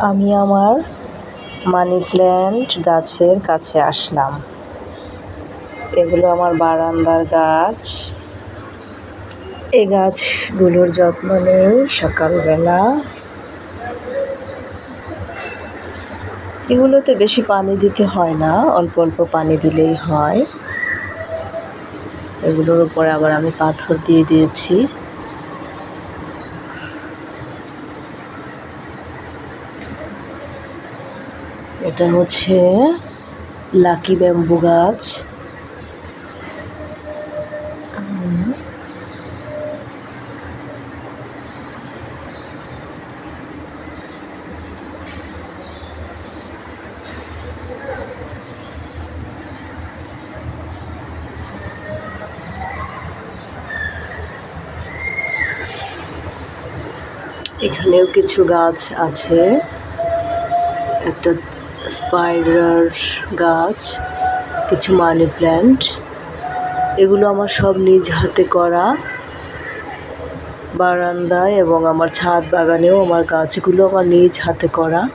আমি আমার money plant গাছের কাছে আসলাম। এগুলো আমার বারান্দার গাছ। এই গাছগুলোর যত্ন নেই সকালবেলা। এগুলোতে বেশি পানি দিতে হয় না, অল্প অল্প পানি দিলেই হয়। এগুলোর উপরে আবার আমি পাথর দিয়ে দিয়েছি। এটা হচ্ছে লাকি ব্যাম্বু গাছ। এখানেও কিছু গাছ আছে, একটা স্পাইডার গাছ, কিছু মানি প্ল্যান্ট। এগুলো আমার সব নিজ হাতে করা। বারান্দায় এবং আমার ছাদ বাগানেও আমার গাছগুলো আমার নিজ হাতে করা।